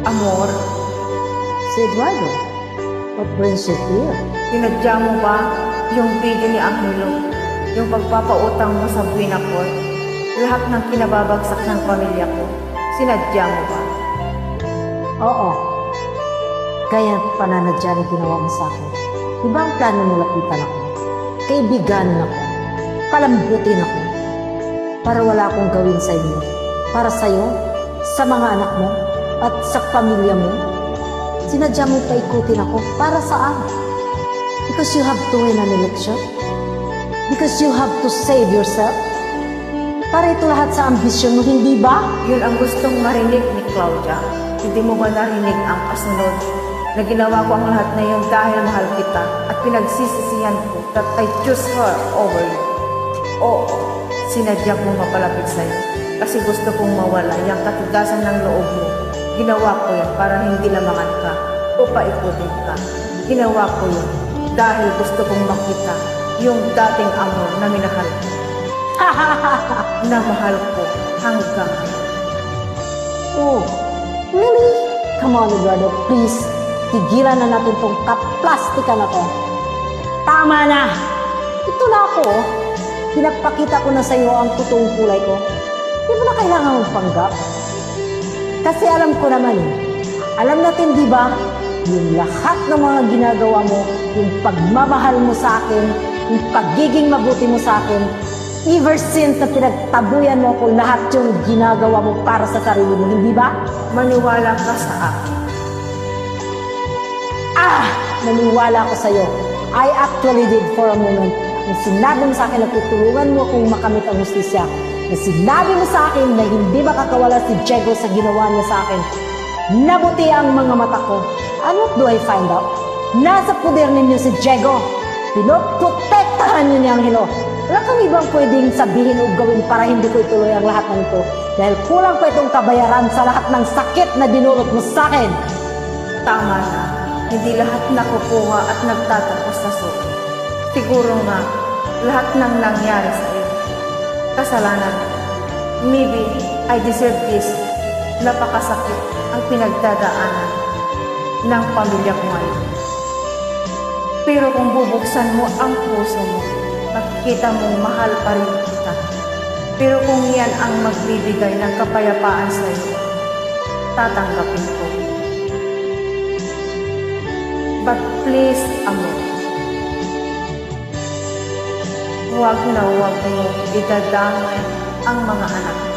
Amor, Si Eduardo, what brings you here? tinadya mo ba yung video ni Angelo? Yung pagpapautang mo sa Buena Court? Lahat ng kinababagsak ng pamilya ko, sinadya mo ba? Oo. Kaya pananadya na ginawa mo sa akin. Di ba ang plano mo lapitan ako? Kaibiganin ako. Palambutin ako. Para wala akong gawin sa inyo. Para sa'yo, sa mga anak mo, at sa pamilya mo. Sinadya mo paikutin ako. Para saan? Because you have to win an election? Because you have to save yourself? Para ito lahat sa ambisyon mo, hindi ba? Yun ang gustong marinig ni Claudia. Hindi mo ba narinig ang kasunod na ginawa ko ang lahat na yun dahil mahal kita at pinagsisisihan ko that I choose her over you? Oo, sinadya kong mapalapit sa'yo kasi gusto kong mawala yung katigasan ng loob mo. Ginawa ko yan para hindi lamangan ka o paikutin ka. Ginawa ko yun dahil gusto kong makita yung dating amor na minahal ko. Na mahal ko hanggang ngayon. Oh, really? Come on, Eduardo, please. Tigilan na natin tong kaplastikan na to. Tama na! Ito na ako. Pinagpakita ko na sa iyo ang totoong kulay ko. Di mo na kailangan magpanggap. Kasi alam ko naman eh. Alam natin, di ba? Yung lahat ng mga ginagawa mo, yung pagmamahal mo sa akin, yung pagiging mabuti mo sa akin, ever since na pinagtabuyan mo ako, lahat yung ginagawa mo para sa sarili mo, hindi ba? Maniwala ka sa akin. Naniwala ako sa'yo. I actually did for a moment. Nung sinabi mo sa akin na tutulungan mo kung makamit ang hustisya. Nung sinabi mo sa akin na hindi makakawala si Diego sa ginawa niya sa akin. Nabuti ang mga mata ko. And what do I find out? Nasa puder ninyo si Diego. Pinoprotektahan niyo ni Angelo. Wala kang ibang pwedeng sabihin o gawin para hindi ko ituloy ang lahat ng ito. Dahil kulang pa itong kabayaran sa lahat ng sakit na dinulot mo sa akin. Tama na. Hindi lahat nakukuha at nagtatapos sa suki. Siguro nga, lahat ng nangyari sa iyo. Kasalanan. Maybe I deserve this. Napakasakit ang pinagdadaanan ng pamilya ko ngayon. Pero kung bubuksan mo ang puso mo, makikita mong mahal pa rin kita. Pero kung yan ang magbibigay ng kapayapaan sa iyo, tatanggapin ko. But please, amor, huwag na huwag mo idadamay ang mga anak mo.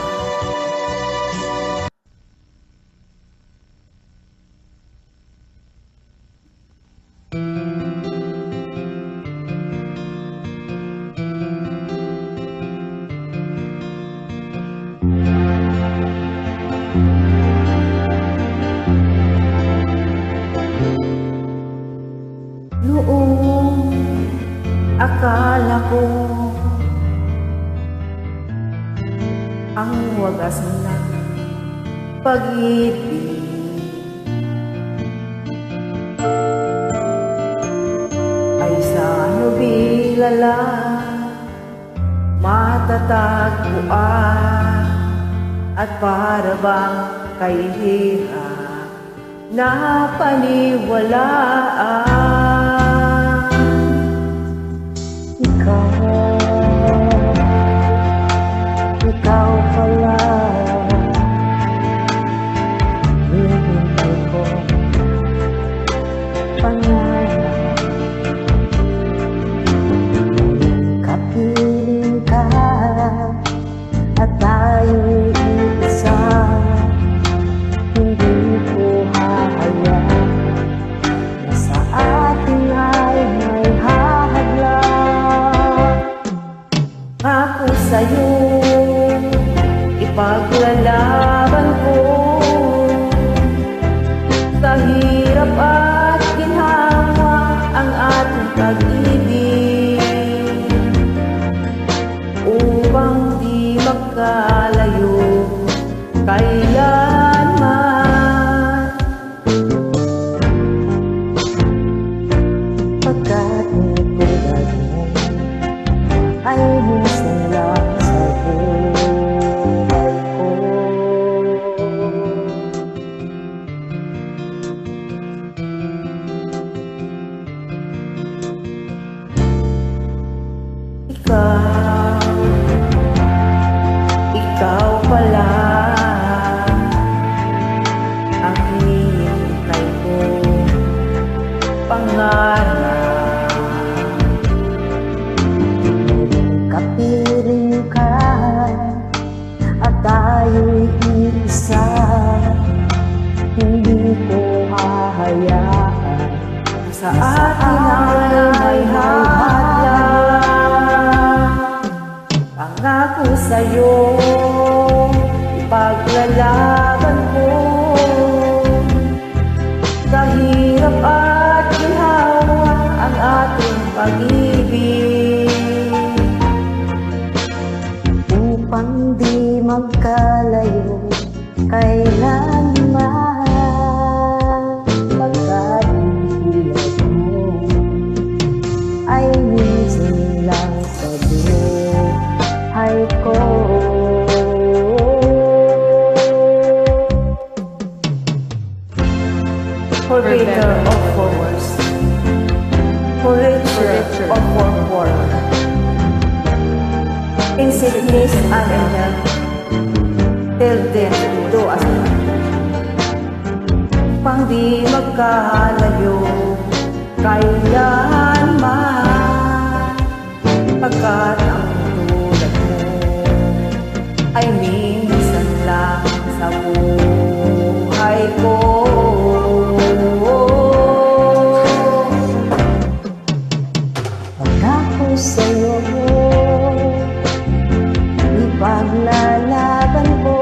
Noong akala ko ang wagas na pag-ibig ay sa nobila lang matatagpuan at para bang kay hirap na paniwalaan. Ikaw pala, hinihintay ko, pangarap. Kapiling ka, at tayo'y isa, hindi ko hahayaan na sa atin ay may hahadlang. Ako sa'yo, ipaglalaban ko sa hirap at ginhawa ang ating pag-ibig upang di magkalayo kailanman. Pagkat tulad mo ay minsan lang sa buhay ko. Pangako sa'yo, ipaglalaban ko kahirap at ginhawa ang ating pag-ibig. Upang di magkalayo kailanman, pagkat ang tulad mo ay minsan lang sa buhay ko. For better or for worse, for richer or for poorer, in sickness and in health, till death do us part. Pang di magkalayo kailanman, pagkat ang tulad mo ay minsan lang sa buhay ko. Pagkako sa'yo, ipaglalaban ko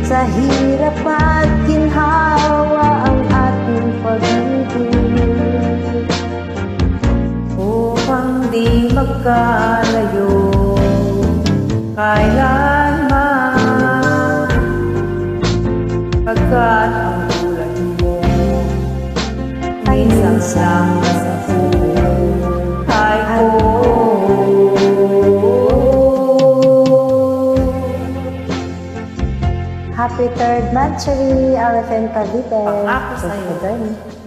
sa hirap at ginhawa ang ating pag-ibig. Upang di magkalayo kailanman, pagkat ang tulad mo minsan lang sa buhay ko. Happy 3rd Monthsary, RFM Cavite. Pangako sa'yo. Good morning.